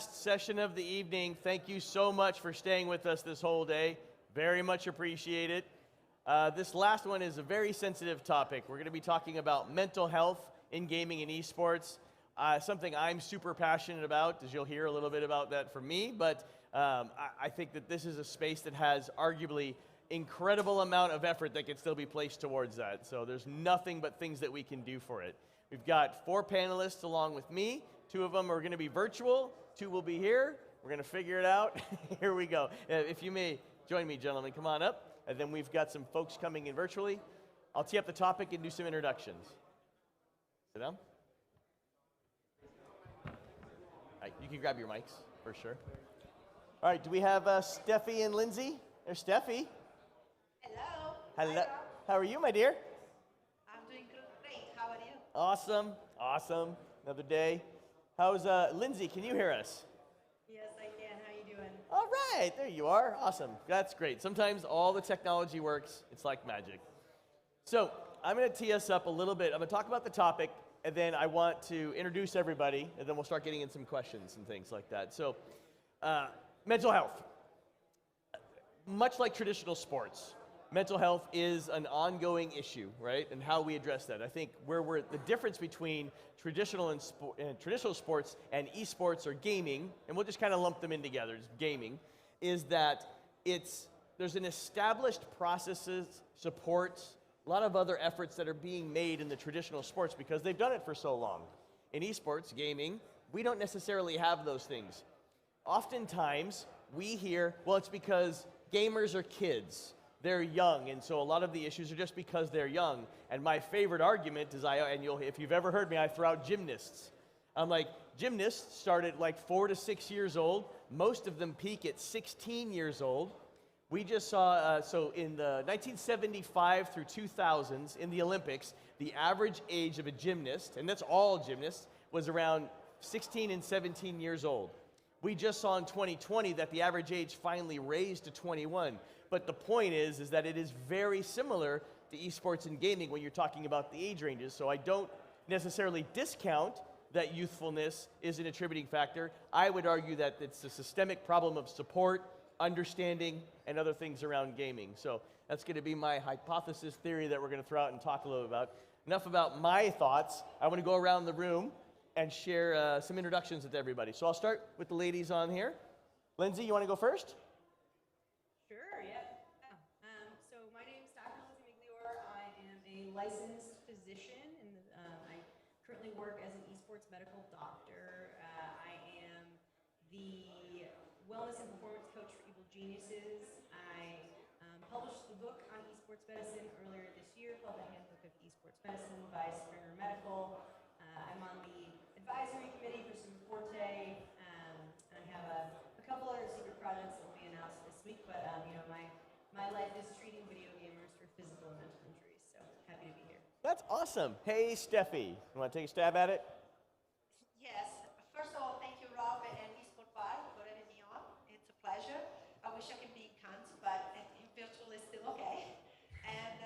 last session of the evening. Thank you so much for staying with us this whole day. Very much appreciate it. This last one is a very sensitive topic. We're going to be talking about mental health in gaming and esports. Something I'm super passionate about, as you'll hear a little bit about that from me, but I think that this is a space that has arguably incredible amount of effort that can still be placed towards that. So there's nothing but things that we can do for it. We've got 4 panelists along with me. 2 of them are going to be virtual, 2 will be here. We're going to figure it out. Here we go. If you may join me, gentlemen, come on up. And then we've got some folks coming in virtually. I'll tee up the topic and do some introductions. Sit down. All right, you can grab your mics for sure. All right, do we have Stefy and Lindsey? There's Stefy. Hello. Hello. Hi, How are you, my dear? I'm doing great. How are you? Awesome. Awesome. Another day. How's Lindsey? Can you hear us? Yes, I can. How you doing? All right, there you are. Awesome. That's great. Sometimes all the technology works. It's like magic. So I'm going to tee us up a little bit. I'm going to talk about the topic, and then I want to introduce everybody, and then we'll start getting in some questions and things like that. So mental health. Much like traditional sports, mental health is an ongoing issue, right? And how we address that. I think the difference between traditional sports and esports or gaming, and we'll just kind of lump them in together, just gaming, is that there's an established processes, supports, a lot of other efforts that are being made in the traditional sports because they've done it for so long. In esports, gaming, we don't necessarily have those things. Oftentimes, we hear, well, it's because gamers are kids. They're young, and so a lot of the issues are just because they're young. And my favorite argument is, if you've ever heard me, I throw out gymnasts. I'm like, gymnasts start at like 4 to 6 years old. Most of them peak at 16 years old. We just saw, so in the 1975 through 2000s, in the Olympics, the average age of a gymnast, and that's all gymnasts, was around 16 and 17 years old. We just saw in 2020 that the average age finally raised to 21. But the point is that it is very similar to esports and gaming when you're talking about the age ranges. So I don't necessarily discount that youthfulness is an attributing factor. I would argue that it's a systemic problem of support, understanding, and other things around gaming. So that's going to be my hypothesis theory that we're going to throw out and talk a little about. Enough about my thoughts. I want to go around the room and share some introductions with everybody. So I'll start with the ladies on here. Lindsey, you want to go first? Sure, yeah. So my name is Dr. Lindsey MIGLIORE. I am a licensed physician, and I currently work as an esports medical doctor. I am the wellness and performance coach for Evil Geniuses. I published the book on esports medicine earlier this year called The Handbook of Esports Medicine by Springer Medical. I'm on the advisory committee for some Whatare, and I have a couple other secret projects that will be announced this week, but my life is treating video gamers for physical and mental injuries, so happy to be here. That's awesome. Hey, Stefy, you want to take a stab at it? Yes. First of all, thank you, Rob and Esports BAR for having me on. It's a pleasure. I wish I could be in Cannes, but virtual is still okay. And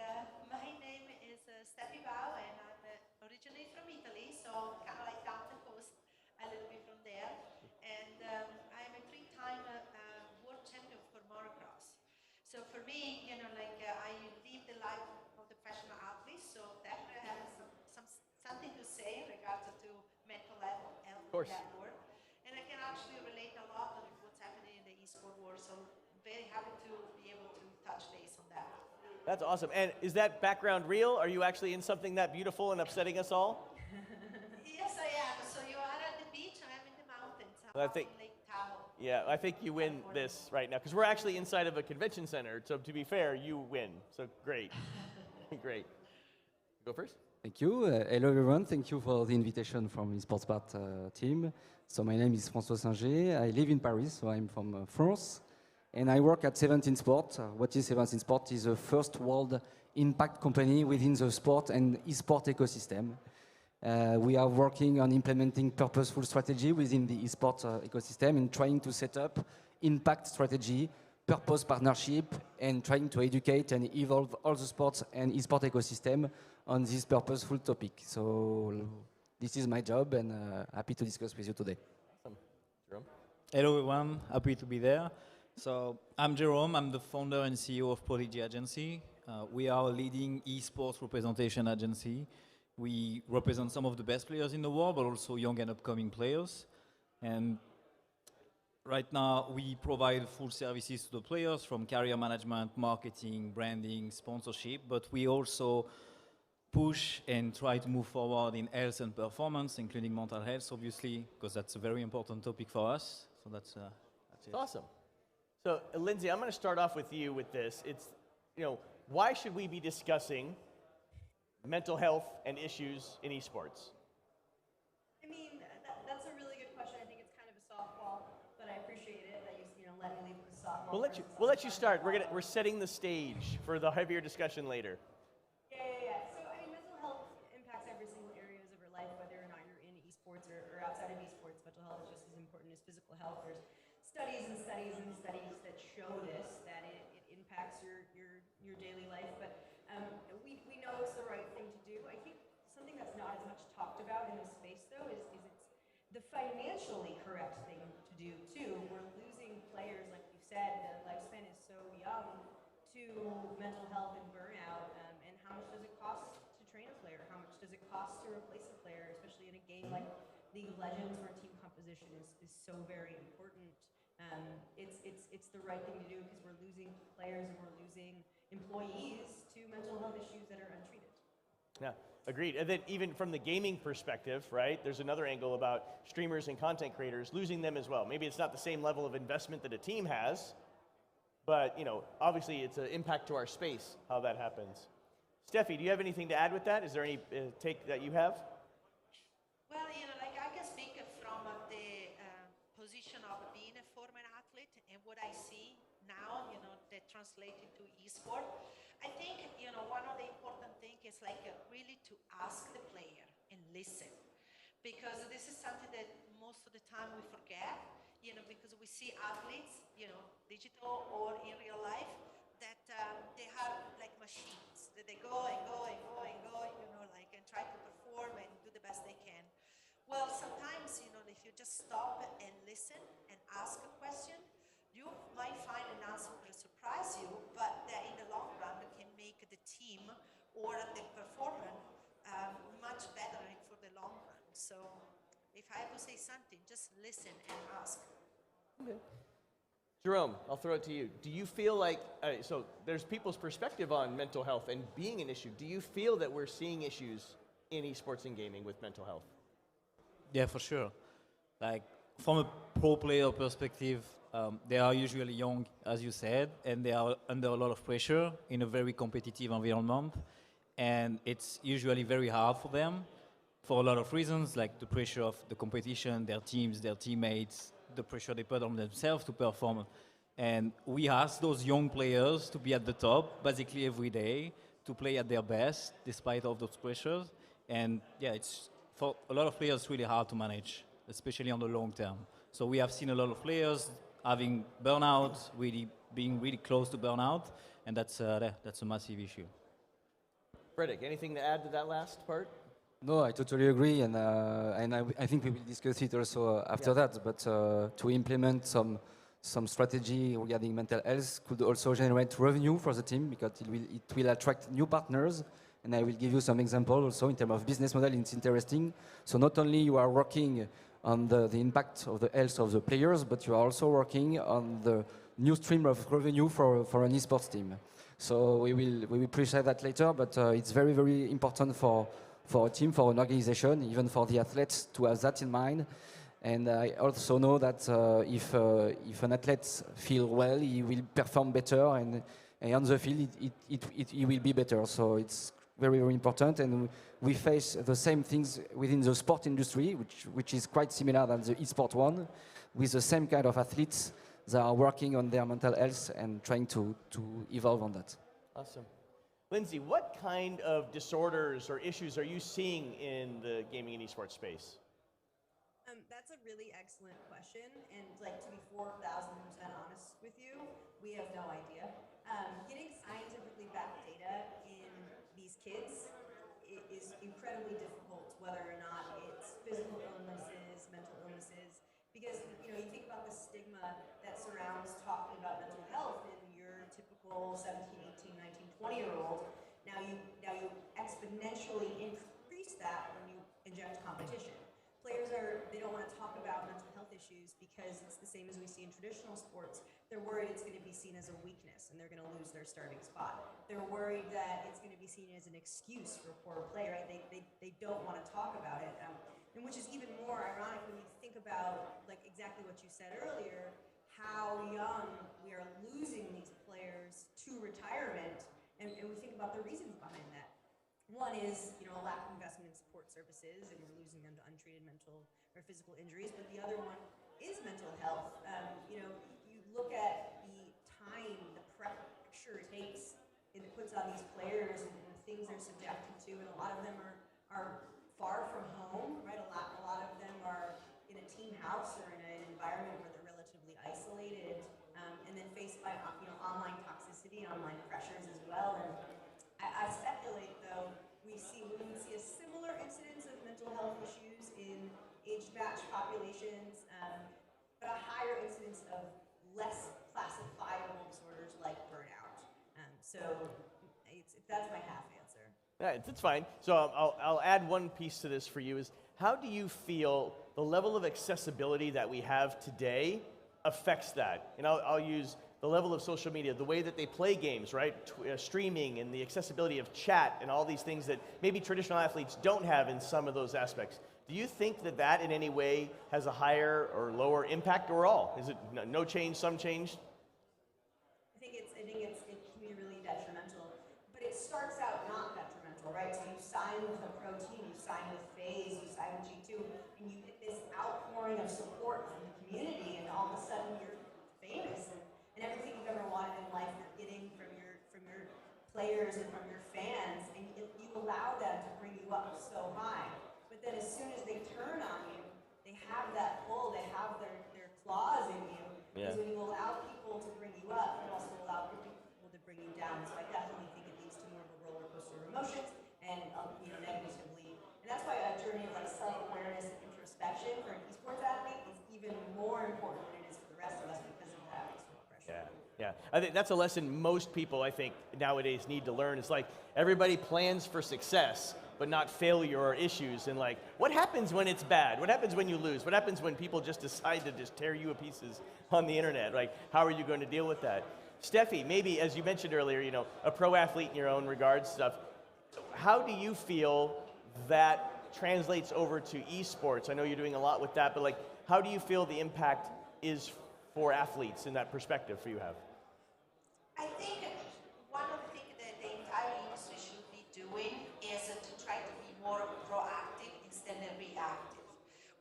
my name is Stefy, and I'm originally from Italy, so kind of like down the coast, a little bit from there. And I'm a 3-time world champion for motocross. So for me, I live the life of the professional athlete, so definitely I have something to say in regards to mental health in that world. And I can actually relate a lot with what's happening in the esports world, so very happy to be able to touch base on that. That's awesome. And is that background real? Are you actually in something that beautiful and upsetting us all? Yes, I am. So you are at the beach, I am in the mountains. I'm I think, in Lake Tahoe. yeah, I think you win this right now, because we're actually inside of a convention center, so to be fair, you win. So great. Great. Go first. Thank you. Hello, everyone. Thank you for the invitation from Esports BAR team. So my name is François. I live in Paris, so I'm from France. And I work at 17 Sport. What is 17 Sport? Is the first world impact company within the sport and e-sport ecosystem. We are working on implementing purposeful strategy within the e-sport ecosystem and trying to set up impact strategy, purpose partnership, and trying to educate and evolve all the sports and e-sport ecosystem on this purposeful topic. So this is my job, and happy to discuss with you today. Awesome. Jérôme? Hello everyone, happy to be there. So I'm Jérôme, I'm the founder and CEO of PRODIGY agency. We are a leading esports representation agency. We represent some of the best players in the world, but also young and upcoming players. And right now we provide full services to the players from career management, marketing, branding, sponsorship, but we also push and try to move forward in health and performance, including mental health, obviously, because that's a very important topic for us. So that's it. Awesome. So, Lindsey, I'm going to start off with you with this. It's, why should we be discussing mental health and issues in esports? I mean, that's a really good question. I think it's kind of a softball, but I appreciate it that you let me leave with the softball. We'll let you start. We're setting the stage for the heavier discussion later. Yeah. So, I mean, mental health impacts every single areas of your life, whether or not you're in esports or outside of esports. Mental health is just as important as physical health. There's studies and studies and studies that show this, that it impacts your daily life. But we know it's the right thing to do. I think something that's not as much talked about in this space, though, is it's the financially correct thing to do, too. We're losing players, like you said, the lifespan is so young, to mental health and burnout. And how much does it cost to train a player? How much does it cost to replace a player, especially in a game like League of Legends, where team composition is so very important. It's the right thing to do because we're losing players and we're losing employees to mental health issues that are untreated. Yeah, agreed. And then even from the gaming perspective, right, there's another angle about streamers and content creators, losing them as well. Maybe it's not the same level of investment that a team has, but, obviously it's an impact to our space, how that happens. Stefy, do you have anything to add with that? Is there any take that you have? Well, I can speak from the position of being a former athlete and what I see now, that translated to esport. I think, one of the important things is really to ask the player and listen, because this is something that most of the time we forget, because we see athletes, digital or in real life, that they have like machines, that they go and go and go and go, and try to perform and do the best they can. Well, sometimes, if you just stop and listen and ask a question, you might find an answer that surprise you, but that in the long run can make the team or the performer much better for the long run. So if I have to say something, just listen and ask. Okay. Jérôme, I'll throw it to you. Do you feel like, so there's people's perspective on mental health and being an issue. Do you feel that we're seeing issues in esports and gaming with mental health? Yeah, for sure. Like, from a pro player perspective, they are usually young, as you said, and they are under a lot of pressure in a very competitive environment. And it's usually very hard for them for a lot of reasons, like the pressure of the competition, their teams, their teammates, the pressure they put on themselves to perform. And we ask those young players to be at the top basically every day, to play at their best despite all those pressures. And yeah, it's for a lot of players it's really hard to manage, especially on the long term. So we have seen a lot of players having burnout, being really close to burnout, and that's a massive issue. Frederick, anything to add to that last part? No, I totally agree, and I think we will discuss it also after that. But to implement some strategy regarding mental health could also generate revenue for the team, because it will attract new partners. And I will give you some example also in terms of business model. It's interesting. So not only you are working on the impact of the health of the players, but you are also working on the new stream of revenue for an esports team. So we will appreciate that later, but it's very, very important for a team, for an organization, even for the athletes to have that in mind. And I also know that if an athlete feels well, he will perform better, and on the field it will be better. So it's very, very important, and we face the same things within the sport industry, which is quite similar than the e-sport one, with the same kind of athletes that are working on their mental health and trying to evolve on that. Awesome. Lindsey, what kind of disorders or issues are you seeing in the gaming and esports space? That's a really excellent question, and to be 4,000% honest with you, we have no idea. Getting scientifically backed data in these kids is incredibly difficult, whether or not it's physical illnesses, mental illnesses. Because, you know, you think about the stigma that surrounds talking about mental health in your typical 17, 18, 19, 20-year-old. Now you exponentially increase that when you inject competition. Players they don't want to talk about mental health issues because it's the same as we see in traditional sports. They're worried it's going to be seen as a weakness and they're going to lose their starting spot. They're worried that it's going to be seen as an excuse for poor play, right? They don't want to talk about it. And which is even more ironic when you think about, like, exactly what you said earlier, how young we are losing these players to retirement, and we think about the reasons behind that. One is, you know, a lack of investment in support services, and we're losing them to untreated mental or physical injuries, but the other one is mental health. You know, you look at the time, the pressure it takes, and it puts on these players and the things they're subjected to, and a lot of them are far from home, right? A lot of them are in a team house or in an environment where they're relatively isolated, and then faced by, you know, online toxicity, online pressures as well. And I speculate, though, we would see a similar incidence of mental health issues in age-matched populations, but a higher incidence of less classifiable disorders like burnout. So that's my half answer. Yeah, it's fine. So I'll add one piece to this for you is, how do you feel the level of accessibility that we have today affects that? And I'll use the level of social media, the way that they play games, right? Streaming and the accessibility of chat and all these things that maybe traditional athletes don't have in some of those aspects. Do you think that in any way has a higher or lower impact, or all? Is it no change, some change? I think it can be really detrimental, but it starts out not detrimental, right? So you sign with a pro team, you sign with FaZe, you sign with G2, and you get this outpouring of support from the community, and all of a sudden you're famous, and everything you've ever wanted in life you're getting from your players and from your fans, and you allow them to bring you up so high. But then as soon as they turn on you, they have that pull, they have their claws in you. Yeah. Because when you allow people to bring you up, you also allow people to bring you down. So I definitely think it leads to more of a roller coaster of emotions and, you know, negatively. And that's why a journey of like self-awareness and introspection for an esports athlete is even more important than it is for the rest of us because of that external pressure. Yeah. I think that's a lesson most people, I think, nowadays need to learn. It's like everybody plans for success, but not failure or issues. And like, what happens when it's bad? What happens when you lose? What happens when people just decide to just tear you to pieces on the internet? Like, how are you going to deal with that? Stefy, maybe, as you mentioned earlier, you know, a pro athlete in your own regards stuff, how do you feel that translates over to esports? I know you're doing a lot with that, but like, how do you feel the impact is for athletes in that perspective for you have? I think one of the things that the entire industry should be doing is to try to be more proactive instead of reactive.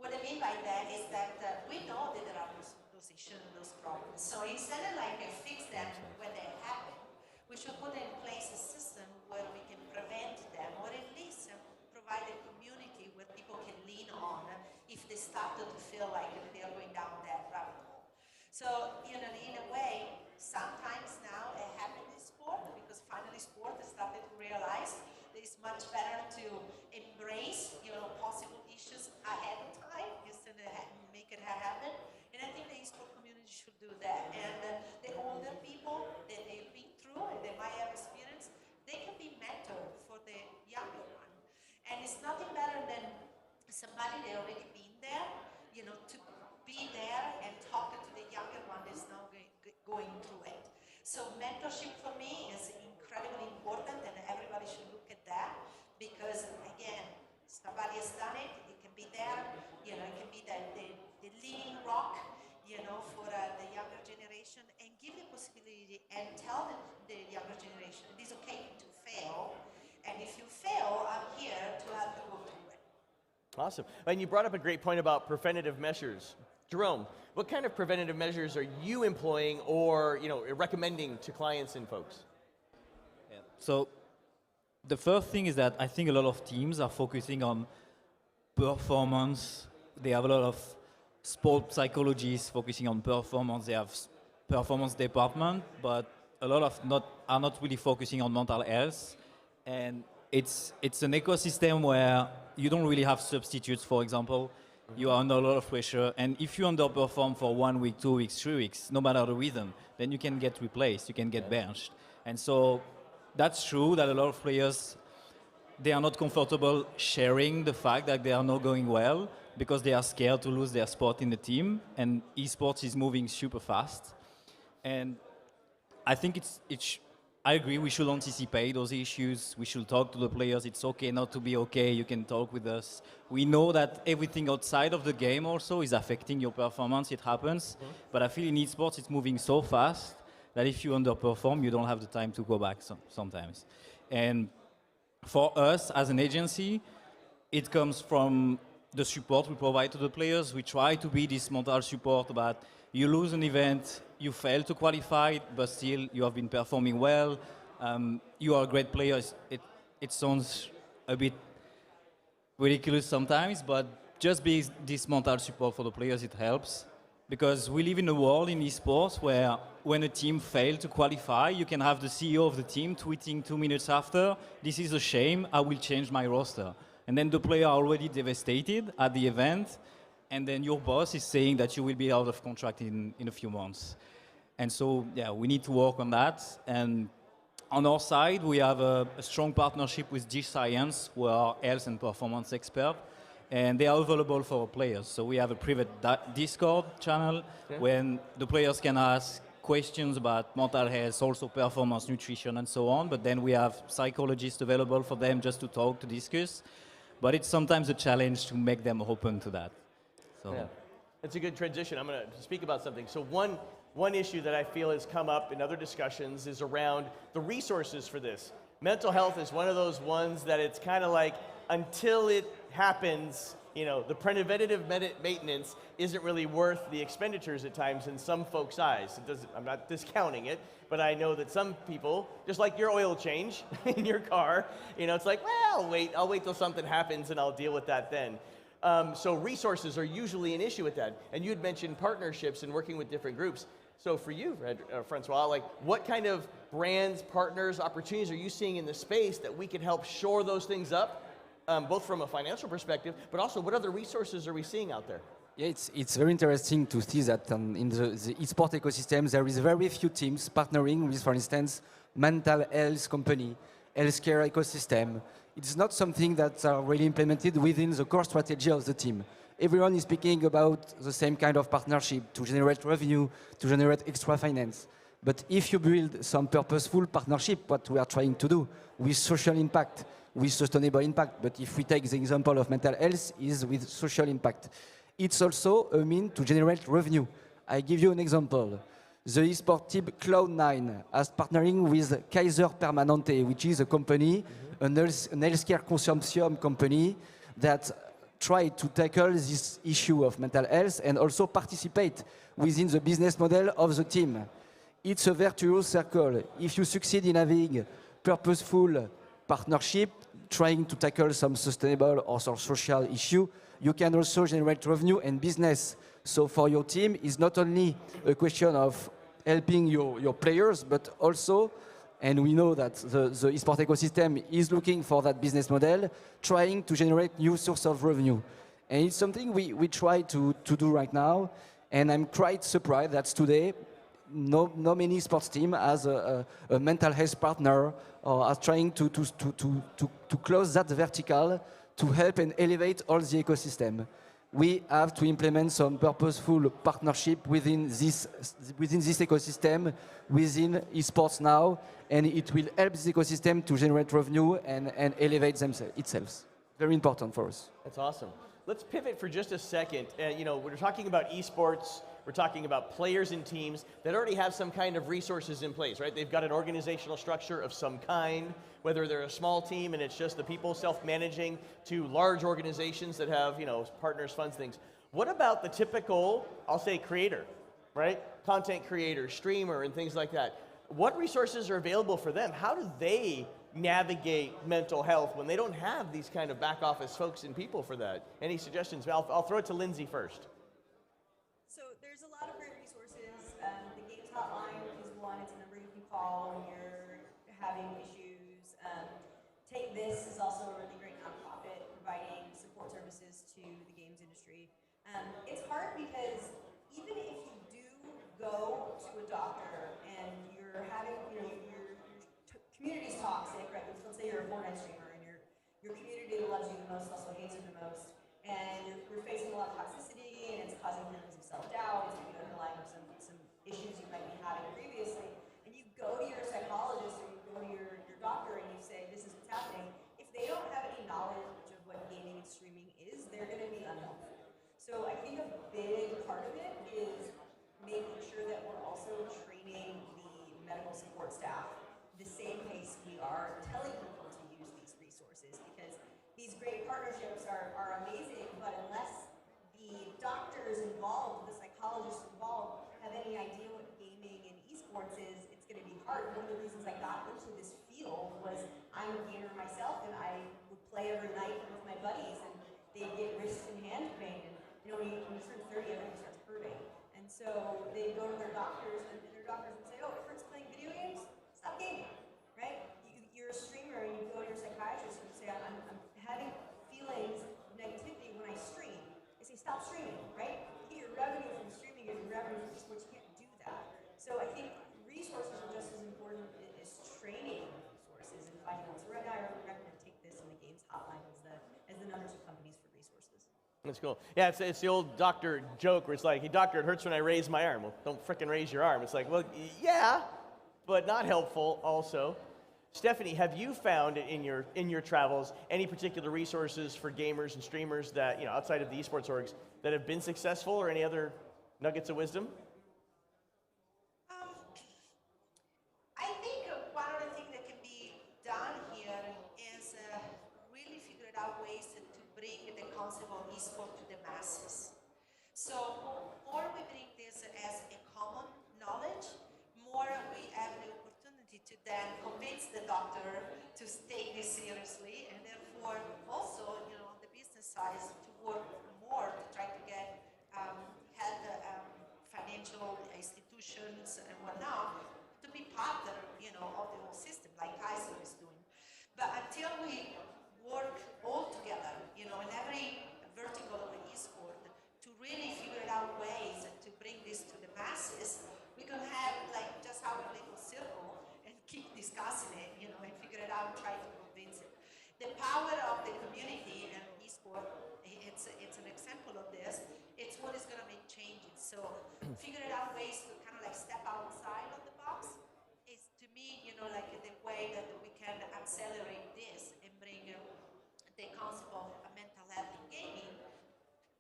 What I mean by that is that we know that there are those issues and those problems. So instead of like fix them when they happen, we should put in place a system where we can prevent them, or at least provide a community where people can lean on if they start to feel like they are going down that rabbit hole. So, you know, in a way, sometimes now it happens in sport because finally sport has started to realize that it's much better to embrace, you know, possible issues ahead of time instead of make it happen. And I think the esport community should do that. And the older people that they've been through and they might have experience, they can be mentor for the younger one. And it's nothing better than somebody that already been there, you know, to be there and talk to the younger one that's now going through it. So mentorship for me is incredibly important, and everybody should look at that because, again, somebody has done it. It can be there, you know, it can be the leading rock, you know, for the younger generation, and give the possibility and tell the younger generation it is okay to fail, and if you fail, I'm here to help you go through it. Awesome. And you brought up a great point about preventative measures. Jerome, what kind of preventative measures are you employing or, you know, recommending to clients and folks? Yeah. So the first thing is that I think a lot of teams are focusing on performance. They have a lot of sport psychologists focusing on performance. They have performance department, but a lot of are not really focusing on mental health. And it's an ecosystem where you don't really have substitutes, for example. You are under a lot of pressure, and if you underperform for 1 week, 2 weeks, 3 weeks, no matter the reason, then you can get replaced, you can get benched. And so that's true that a lot of players, they are not comfortable sharing the fact that they are not going well because they are scared to lose their spot in the team, and esports is moving super fast. And I think I agree, we should anticipate those issues. We should talk to the players. It's okay not to be okay. You can talk with us. We know that everything outside of the game also is affecting your performance. It happens. But I feel in esports, it's moving so fast that if you underperform, you don't have the time to go back sometimes. And for us as an agency, it comes from the support we provide to the players. We try to be this mental support about you lose an event, you fail to qualify, but still you have been performing well. You are a great player. It sounds a bit ridiculous sometimes, but just being this mental support for the players, it helps. Because we live in a world in esports where when a team fails to qualify, you can have the CEO of the team tweeting 2 minutes after, "This is a shame, I will change my roster." And then the player already devastated at the event, and then your boss is saying that you will be out of contract in a few months. And so, yeah, we need to work on that. And on our side, we have a strong partnership with G-Science, who are health and performance experts, and they are available for our players. So we have a private Discord channel when the players can ask questions about mental health, also performance, nutrition, and so on. But then we have psychologists available for them just to talk, to discuss. But it's sometimes a challenge to make them open to that. So. Yeah, it's a good transition. I'm going to speak about something. So one issue that I feel has come up in other discussions is around the resources for this. Mental health is one of those ones that it's kind of like until it happens, you know, the preventative maintenance isn't really worth the expenditures at times in some folks' eyes. It doesn't, I'm not discounting it, but I know that some people, just like your oil change in your car, you know, it's like, well, I'll wait till something happens and I'll deal with that then. So resources are usually an issue with that. And you had mentioned partnerships and working with different groups. So for you, François, like what kind of brands, partners, opportunities are you seeing in the space that we can help shore those things up, both from a financial perspective, but also what other resources are we seeing out there? Yeah, it's very interesting to see that in the esports ecosystem, there is very few teams partnering with, for instance, mental health company, healthcare ecosystem. It's not something that's really implemented within the core strategy of the team. Everyone is speaking about the same kind of partnership to generate revenue, to generate extra finance. But if you build some purposeful partnership, what we are trying to do with social impact, with sustainable impact, but if we take the example of mental health, is with social impact. It's also a means to generate revenue. I give you an example. The esports team Cloud9 is partnering with Kaiser Permanente, which is a company, an healthcare consortium company that try to tackle this issue of mental health and also participate within the business model of the team. It's a virtuous circle. If you succeed in having purposeful partnership, trying to tackle some sustainable or some social issue, you can also generate revenue and business. So for your team, it's not only a question of helping your players, but also, and we know that the esports ecosystem is looking for that business model, trying to generate new source of revenue. And it's something we try to do right now. And I'm quite surprised that today, no many sports team has a mental health partner or are trying to close that vertical to help and elevate all the ecosystem. We have to implement some purposeful partnership within this ecosystem, within esports now, and it will help this ecosystem to generate revenue and elevate itself. Very important for us. That's awesome. Let's pivot for just a second. You know, we're talking about esports. We're talking about players and teams that already have some kind of resources in place, right? They've got an organizational structure of some kind, whether they're a small team and it's just the people self-managing to large organizations that have, you know, partners, funds, things. What about the typical, I'll say creator, right? Content creator, streamer, and things like that. What resources are available for them? How do they navigate mental health when they don't have these kind of back office folks and people for that? Any suggestions? I'll throw it to Lindsey first. So there's a lot of great resources. The Games Hotline is one. It's a number you can call when you're having issues. Take This is also a really great nonprofit providing support services to the games industry. It's hard because even if you do go to a doctor and you're having, your community's toxic, right? Let's say you're a Fortnite streamer and your community loves you the most, also hates you the most, and you're facing a lot of toxicity and it's causing feelings of self-doubt, it's maybe underlying some issues you might be having previously, and you go to your psychologist or you go to your doctor and you say, this is what's happening. If they don't have any knowledge of what gaming and streaming is, they're going to be unhelpful. So I think a big part of it is making sure that we're also training the medical support staff the same pace we are telling people to use these resources, because these great partnerships are amazing, but unless the doctors involved, the psychologists involved, have any idea what gaming and esports is, it's going to be hard. One of the reasons I got into this field was I'm a gamer myself, and I would play every night with my buddies, and they'd get wrist and hand pain. And when you turn 30, everything starts hurting. And so they'd go to their doctors, and their doctors would say, oh, it hurts playing video games? Stop gaming, right? You're a streamer, and you go to your psychiatrist, and you say, I'm having feelings of negativity when I stream. They say, stop streaming, right? You get your revenue from streaming, and your revenue from esports. You can't do that. So I think resources are just as important as training resources and finding them. So right now, I recommend take this in the games hotline as the number 2 companies for resources. That's cool. Yeah, it's the old doctor joke where it's like, hey, doctor, it hurts when I raise my arm. Well, don't frickin' raise your arm. It's like, well, yeah, but not helpful also. Stephanie, have you found in your travels any particular resources for gamers and streamers that, outside of the esports orgs, that have been successful, or any other nuggets of wisdom? I think one of the things that can be done here is really figure out ways to bring the concept of esport to the masses. So more we bring this as a common knowledge, more we have the opportunity to then convince the doctor to take this seriously, and therefore also, on the business side, to work more to try to get financial institutions and whatnot to be part of the whole system, like Kaiser is doing. But until we work all together, in every vertical of the esport, to really figure out ways to bring this to the masses, we can have just have a little circle and keep discussing it, and figure it out and try to convince it. The power of the community and esport, it's an example of this. It's what is going to make changes. So figuring out ways to kind of step outside of the box is, to me, the way that we can accelerate this and bring the concept of mental health in gaming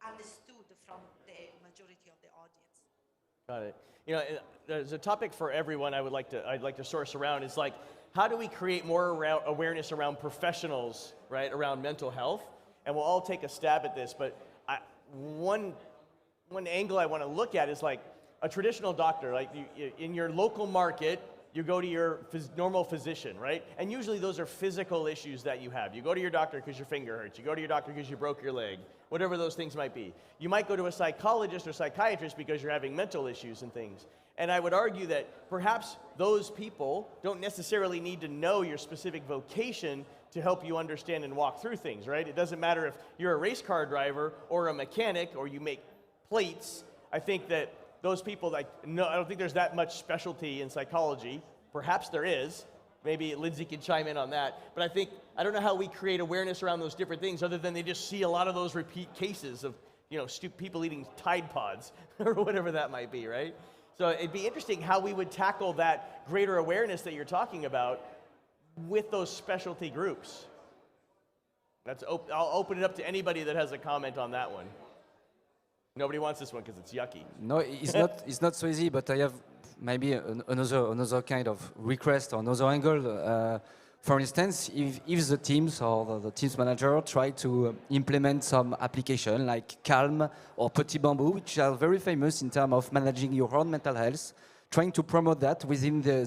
understood from the majority of the audience. Got it. There's a topic for everyone I'd like to source around. It's like, how do we create more awareness around professionals, right, around mental health? And we'll all take a stab at this, but one angle I want to look at is like a traditional doctor, like in your local market, you go to your normal physician, right? And usually those are physical issues that you have. You go to your doctor because your finger hurts. You go to your doctor because you broke your leg, whatever those things might be. You might go to a psychologist or psychiatrist because you're having mental issues and things. And I would argue that perhaps those people don't necessarily need to know your specific vocation to help you understand and walk through things, right? It doesn't matter if you're a race car driver or a mechanic or you make plates. I think that those people, I don't think there's that much specialty in psychology. Perhaps there is. Maybe Lindsey can chime in on that. But I don't know how we create awareness around those different things other than they just see a lot of those repeat cases of, people eating Tide Pods or whatever that might be, right? So it'd be interesting how we would tackle that greater awareness that you're talking about with those specialty groups. I'll open it up to anybody that has a comment on that one. Nobody wants this one because it's yucky. No, it's not so easy, but I have maybe another kind of request or another angle. For instance, if the teams or the teams manager try to implement some application like Calm or Petit Bamboo, which are very famous in terms of managing your own mental health, trying to promote that within the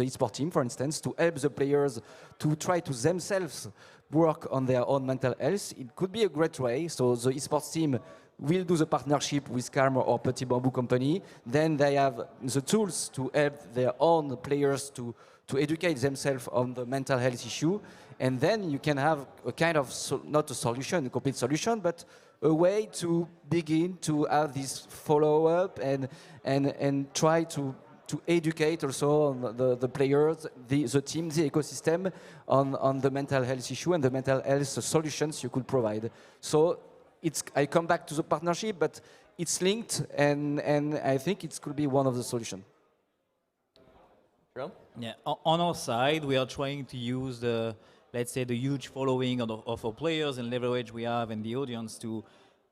esports team, for instance, to help the players to try to themselves work on their own mental health, it could be a great way. So the esports team will do the partnership with Calm or Petit Bamboo company. Then they have the tools to help their own players to educate themselves on the mental health issue. And then you can have a kind of, not a solution, a complete solution, but a way to begin to have this follow-up and try to educate also on the players, the team, the ecosystem on the mental health issue and the mental health solutions you could provide. So I come back to the partnership, but it's linked, and I think it could be one of the solutions. Jérôme? Yeah, on our side, we are trying to use the, let's say, the huge following of our players and leverage we have in the audience to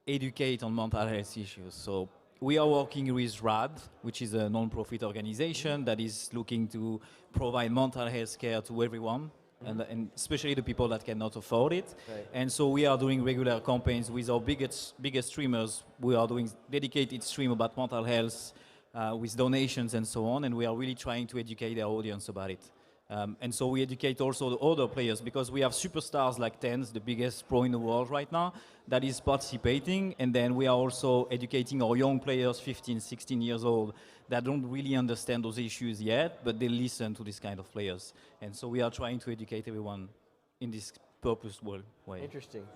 educate on mental health issues. So we are working with RAD, which is a non-profit organization that is looking to provide mental health care to everyone, and especially the people that cannot afford it. Right. And so we are doing regular campaigns with our biggest streamers. We are doing dedicated stream about mental health with donations and so on, and we are really trying to educate our audience about it. And so we educate also the other players, because we have superstars like TENS, the biggest pro in the world right now, that is participating. And then we are also educating our young players, 15, 16 years old, that don't really understand those issues yet, but they listen to this kind of players. And so we are trying to educate everyone in this purposeful way. Interesting.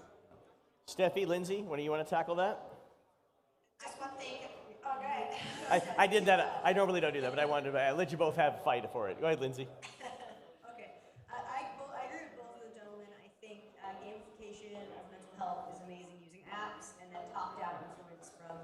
Stefy, Lindsey, when do you want to tackle that? Just one thing. Oh, great. I did that. I normally don't do that, but I wanted to let you both have a fight for it. Go ahead, Lindsey. Okay. I agree with both of the gentlemen. I think gamification of mental health is amazing, using apps, and then top-down influence from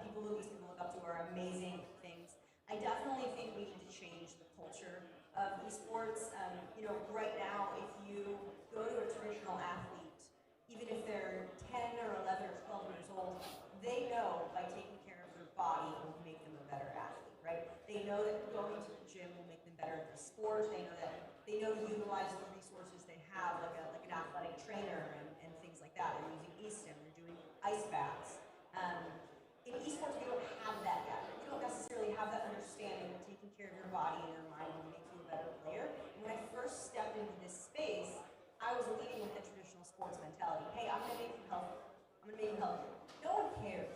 people who these people look up to are amazing things. I definitely think we need to change the culture of esports. You know, right now, if you go to a traditional athlete, even if they're 10 or 11 or 12 years old, they know by taking care of their body will make them a better athlete, right? They know that going to the gym will make them better at the sport. They know to utilize the resources they have, like an athletic trainer and things like that. They're using eStim, they're doing ice baths. In esports, we don't have that yet. We don't necessarily have that understanding that taking care of your body and your mind will make you a better player. And when I first stepped into this space, I was leading with the traditional sports mentality. Hey, I'm going to make you healthy. I'm going to make you healthy. No one cared.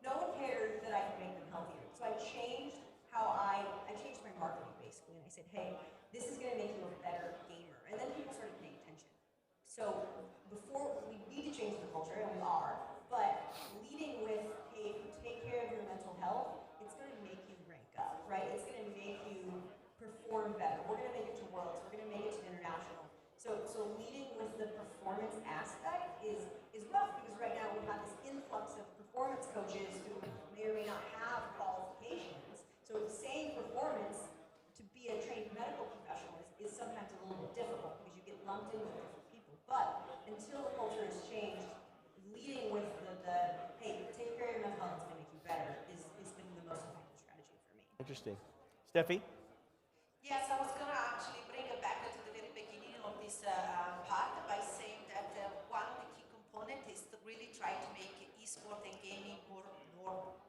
No one cared that I could make them healthier. So I changed my marketing basically, and I said, hey, this is going to make you a better gamer. And then people started paying attention. So before, we need to change the culture, and we are, but leading with, hey, if you take care of your mental health, it's going to make you rank up, right? It's going to make you perform better. We're going to make it to Worlds. We're going to make it to international. So leading with the performance aspect is rough, because right now we have this influx of performance coaches who may or may not have qualifications. So saying performance to be a trained medical professional is sometimes a little bit difficult, because you get lumped in with different people. But until the culture is changed, leading with the hey, take care of your mental health, it's going to make you better, is been the most effective strategy for me. Interesting. Stefy? Yes, I was going to actually bring it back to the very beginning of this part by saying that one of the key components is to really try to make esport and gaming more normal.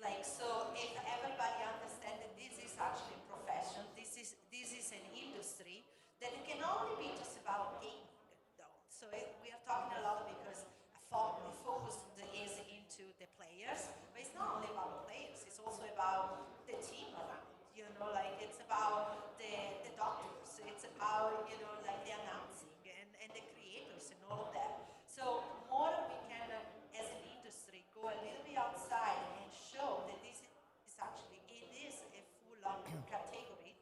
Like, so if everybody understands that this is actually a profession, this is an industry, then it can only be just about gaming, though. So we are talking a lot because the focus is into the players, but it's not only about the players, it's also about the team around. You know, like it's about the doctors, it's about, you know, like the announcing and the creators and all of that. So more we can, as an industry, go a little bit outside and show that this is actually, it is a full-on category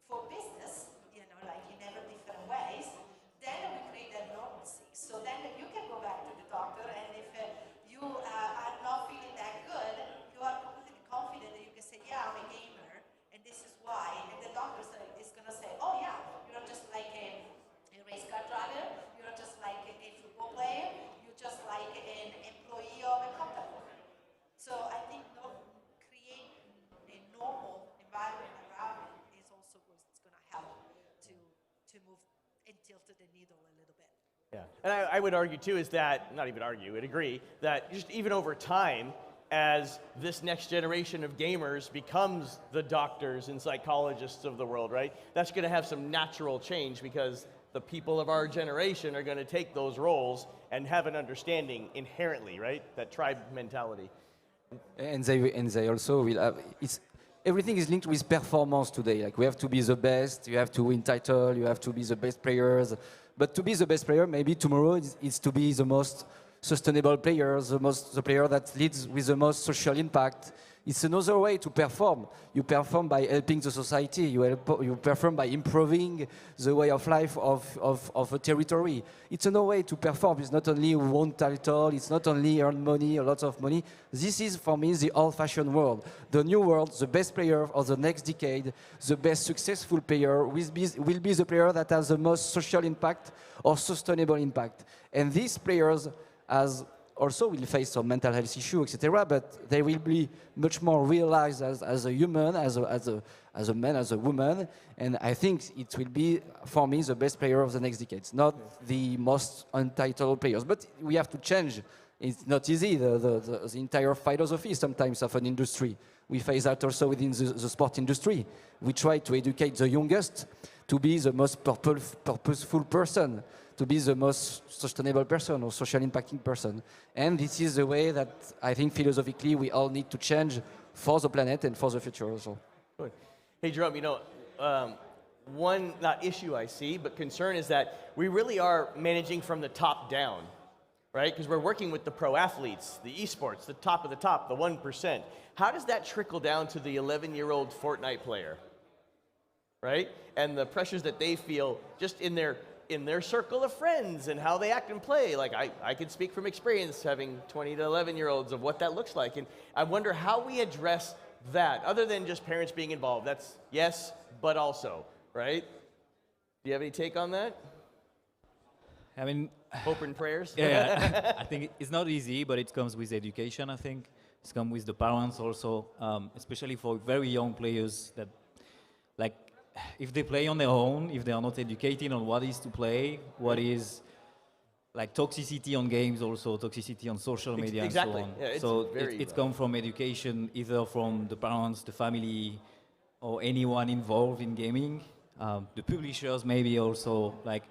for business, you know, like in every different ways, then we create that normalcy. So then you can go back to the doctor, and if you are not feeling that good, you are completely confident that you can say, yeah, I'm a gamer, and this is why. And the doctor is going to say, oh yeah, you're not just like a race car driver, you're not just like a football player, you're just like an employee of a company. So I think create a normal environment around it is also what's going to help to move and tilt the needle a little bit. Yeah. And I would argue too is that, not even argue, I would agree, that just even over time, as this next generation of gamers becomes the doctors and psychologists of the world, right? That's going to have some natural change, because the people of our generation are going to take those roles and have an understanding inherently, right? That tribe mentality. And they also will have, everything is linked with performance today. Like, we have to be the best, you have to win title, you have to be the best players, But to be the best player, maybe tomorrow is to be the most sustainable player, the player that leads with the most social impact. It's another way to perform. You perform by helping the society. You perform by improving the way of life of a territory. It's another way to perform. It's not only one title. It's not only earn money, a lot of money. This is, for me, the old-fashioned world. The new world, the best player of the next decade, the best successful player will be the player that has the most social impact or sustainable impact. And these players also will face some mental health issue, etc. But they will be much more realized as a human, as a man, as a woman. And I think it will be, for me, the best player of the next decades, not the most untitled players. But we have to change. It's not easy, the entire philosophy sometimes of an industry. We face that also within the sport industry. We try to educate the youngest to be the most purposeful person, to be the most sustainable person or social impacting person. And this is the way that I think philosophically we all need to change for the planet and for the future also. Good. Hey, Jérôme, you know, one, not issue I see, but concern is that we really are managing from the top down, right? Because we're working with the pro athletes, the esports, the top of the top, the 1%. How does that trickle down to the 11-year-old Fortnite player, right? And the pressures that they feel just in their circle of friends and how they act and play. Like I can speak from experience having 20 to 11-year-olds of what that looks like. And I wonder how we address that, other than just parents being involved. That's yes, but also, right? Do you have any take on that? I mean, hope and prayers? Yeah, I think it's not easy, but it comes with education, I think. It's come with the parents also, especially for very young players that, like, if they play on their own, if they are not educated on what is to play, what is like toxicity on games, also toxicity on social media exactly. and so on. Yeah, so it's come from education, either from the parents, the family, or anyone involved in gaming. The publishers maybe also. Like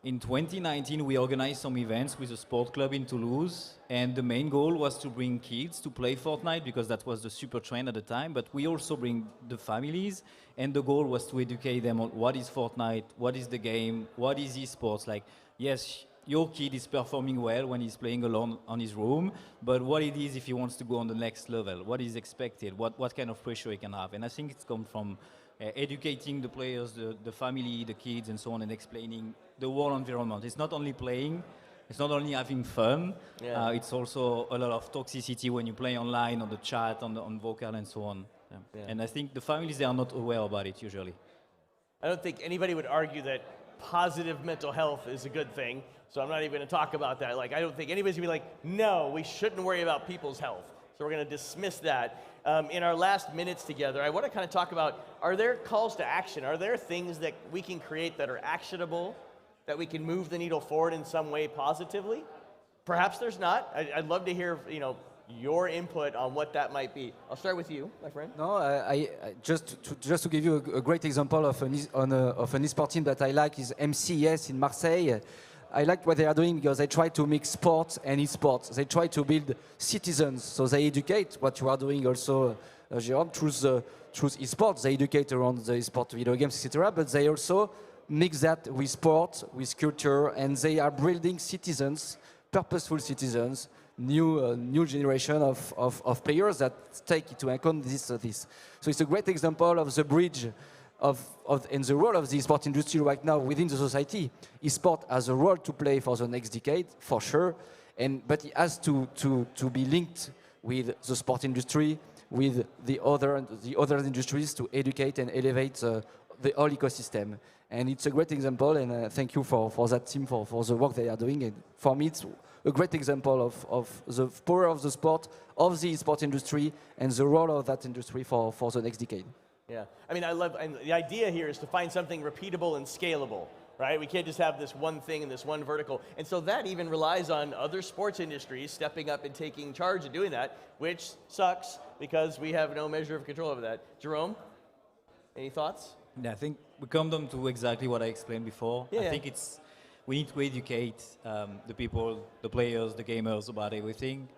in 2019, we organized some events with a sport club in Toulouse, and the main goal was to bring kids to play Fortnite because that was the super trend at the time, but we also bring the families, and the goal was to educate them on what is Fortnite, what is the game, what is esports. Like, yes, your kid is performing well when he's playing alone on his room, but what it is if he wants to go on the next level, what is expected, what kind of pressure he can have. And I think it's come from educating the players, the family, the kids, and so on, and explaining the whole environment. It's not only playing, it's not only having fun, it's also a lot of toxicity when you play online, on the chat, on vocal, and so on. Yeah. Yeah. And I think the families, they are not aware about it usually. I don't think anybody would argue that positive mental health is a good thing, so I'm not even going to talk about that. Like, I don't think anybody's going to be like, no, we shouldn't worry about people's health. So we're going to dismiss that. In our last minutes together, I want to kind of talk about, are there calls to action? Are there things that we can create that are actionable, that we can move the needle forward in some way positively? Perhaps there's not. I'd love to hear, you know, your input on what that might be. I'll start with you, my friend. No, just to give you a great example of an esports team that I like is MCS in Marseille. I like what they are doing because they try to mix sports and esports. They try to build citizens, so they educate what you are doing also, Jérôme, through esports. They educate around the esport video games, etc. But they also mix that with sport, with culture, and they are building citizens, purposeful citizens, new generation of players that take into account this. So it's a great example of the bridge and the role of the sport industry right now within the society. Esport has a role to play for the next decade, for sure, but it has to be linked with the sport industry, with the other industries to educate and elevate the whole ecosystem. And it's a great example, and thank you for that team for the work they are doing. And for me, it's a great example of the power of the sport, of the sport industry, and the role of that industry for the next decade. Yeah, I mean, and the idea here is to find something repeatable and scalable, right? We can't just have this one thing and this one vertical. And so that even relies on other sports industries stepping up and taking charge and doing that, which sucks because we have no measure of control over that. Jérôme, any thoughts? Yeah, I think we come down to exactly what I explained before. Yeah. I think we need to educate the people, the players, the gamers about everything.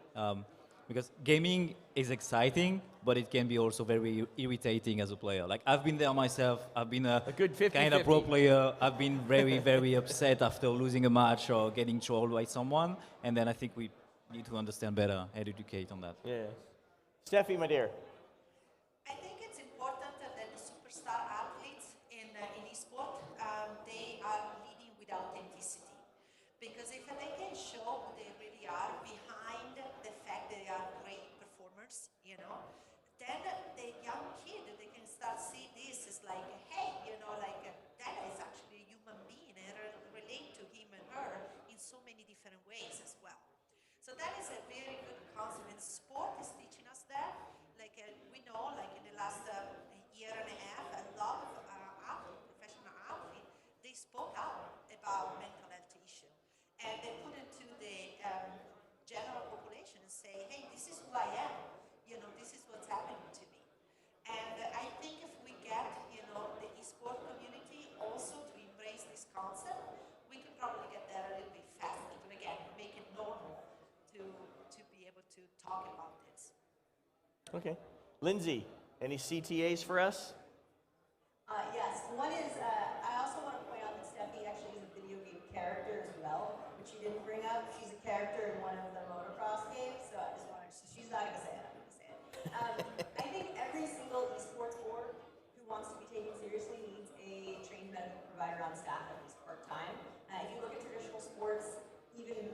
because gaming is exciting, but it can be also very irritating as a player. Like I've been there myself. I've been a good 50-50. kind of pro player. I've been very, very upset after losing a match or getting trolled by someone. And then I think we need to understand better and educate on that. Yeah. Stefy, my dear. I think it's important that the superstar athletes in esport, they are leading with authenticity. Because if they can show who they really are behind the fact that they are great performers, you know, then the young kid, they can start see this as like, hey, you know, like that is actually a human being and relate to him and her in so many different ways as well. So that is a very good concept, and sport is teaching us that. Like we know, like in the last year and a half, a lot of athletes, professional athletes, they spoke out about mental health issue, and they put it to the general population and say, hey, this is who I am. You know, this is what's happening to me. And I think if we get, you know, the esport community also to embrace this concept, we could probably get there a little bit faster. To again make it normal to be able to talk about this. Okay. Lindsey, any CTAs for us? Yes, one is, I also want to point out that Stefy actually is a video game character as well, which you didn't bring up. She's a character in one of the motocross games, so I just wanted to, so she's not going to say it, I'm going to say it. I think every single esports board who wants to be taken seriously needs a trained medical provider on staff at least part-time. If you look at traditional sports, even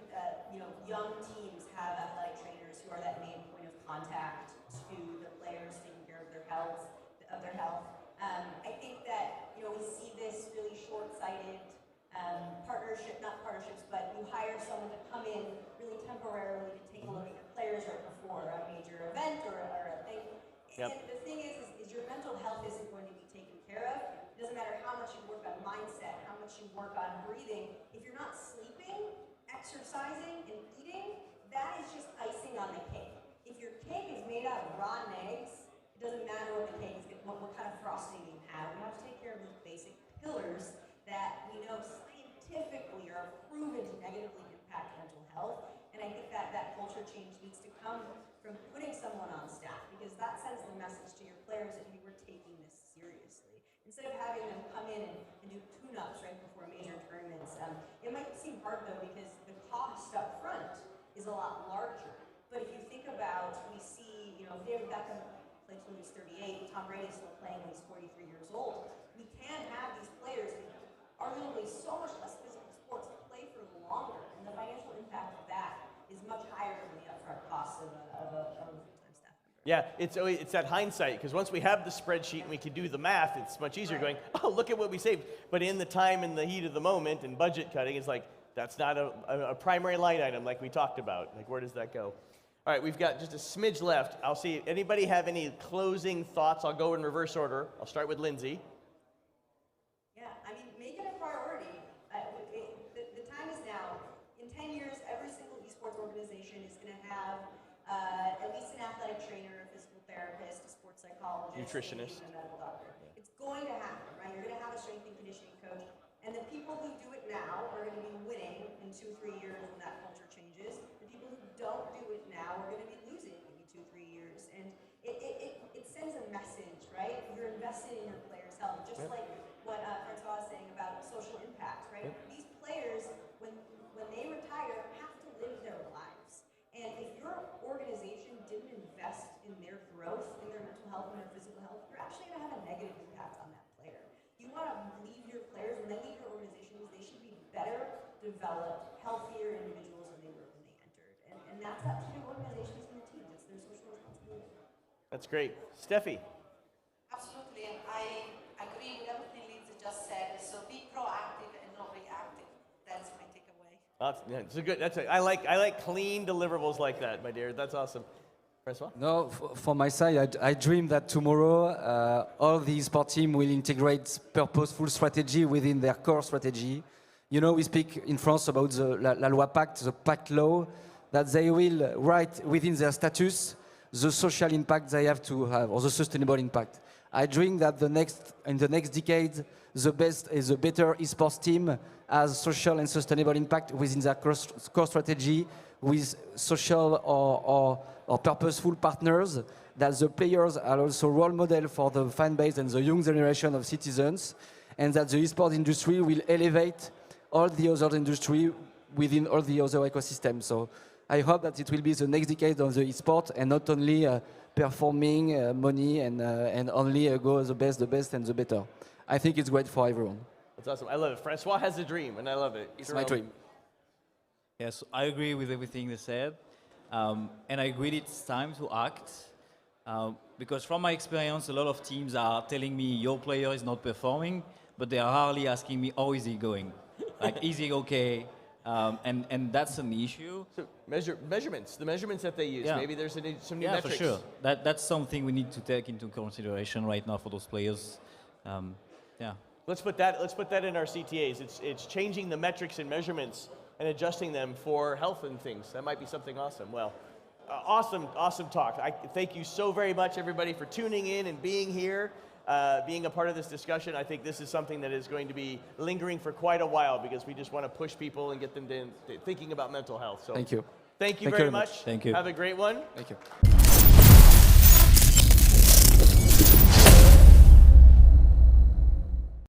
young teams have athletic trainers who are that main point of contact to the players taking care of their health. I think that we see this really short-sighted not partnerships, but you hire someone to come in really temporarily to take a look at your players right before a major event or a thing. Yep. And the thing is your mental health isn't going to be taken care of. It doesn't matter how much you work on mindset, how much you work on breathing. If you're not sleeping, exercising, and eating, that is just icing on the cake. If your cake is made out of rotten eggs, it doesn't matter what the cake is, what kind of frosting you have. We have to take care of these basic pillars that we know scientifically are proven to negatively impact mental health. And I think that culture change needs to come from putting someone on staff, because that sends the message to your players that you were taking this seriously. Instead of having them come in and do tune-ups right before major tournaments. It might seem hard though, because the cost up front is a lot larger. But if you think about, we see, David Beckham played till he was 38, Tom Brady is still playing when he's 43 years old. We can have these players in arguably so much less physical sports to play for longer, and the financial impact of that is much higher than the upfront cost of a full-time staff member. Yeah, it's that hindsight, because once we have the spreadsheet and we can do the math, it's much easier going, oh, look at what we saved. But in the time and the heat of the moment and budget cutting, it's like, that's not a primary line item like we talked about. Like, where does that go? All right, we've got just a smidge left. I'll see, anybody have any closing thoughts? I'll go in reverse order. I'll start with Lindsey. Yeah, I mean, make it a priority. The time is now. In 10 years, every single esports organization is going to have at least an athletic trainer, a physical therapist, a sports psychologist, Nutritionist. a medical doctor. It's going to happen, right? You're going to have a strength and conditioning coach. And the people who do it now are going to be winning in 2-3 years when that culture changes. The people who don't do it now are going to be losing maybe 2-3 years. And it sends a message, right? You're invested in your players' health, just like what François was saying about social impact, right? These players, when they retire, have to live their lives. And if your organization didn't invest in their growth, in their mental health, and their physical health, you're actually going to have a negative impact on that player. You want to leave your players, when they leave your organizations, they should be better developed, healthier individuals than they were when they entered. And that's up to your organizations and your teams. It's their social responsibility. That's great. Stefy. Absolutely, and I agree with everything Lindsey just said. So be proactive and not reactive. That's my takeaway. It's a good. I like clean deliverables like that, my dear. That's awesome. François? No, for my side, I dream that tomorrow all the esports team will integrate purposeful strategy within their core strategy. We speak in France about the La Loi Pacte, the Pacte law, that they will write within their status the social impact they have to have, or the sustainable impact. I dream that in the next decade, the best is a better esports team has social and sustainable impact within their core strategy, with social or or purposeful partners, that the players are also role model for the fan base and the young generation of citizens, and that the esports industry will elevate all the other industry within all the other ecosystems. So I hope that it will be the next decade of the esports, and not only performing money and only go the best and the better. I think it's great for everyone. That's awesome. I love it. François has a dream, and I love it. It's my dream. Yes, I agree with everything they said. And I agree it's time to act. Because from my experience, a lot of teams are telling me your player is not performing, but they are hardly asking me, how is he going? Like, is he okay? And that's an issue. So measurements, the measurements that they use. Yeah. Maybe there's some new Yeah, metrics. for sure. That's something we need to take into consideration right now for those players. Yeah. Let's put that in our CTAs. It's changing the metrics and measurements and adjusting them for health and things. That might be something awesome. Well, awesome talk. I thank you so very much, everybody, for tuning in and being here, being a part of this discussion. I think this is something that is going to be lingering for quite a while, because we just want to push people and get them thinking about mental health. So Thank you. Thank you Thank you very very much. much. Thank you. Have a great one. Thank you.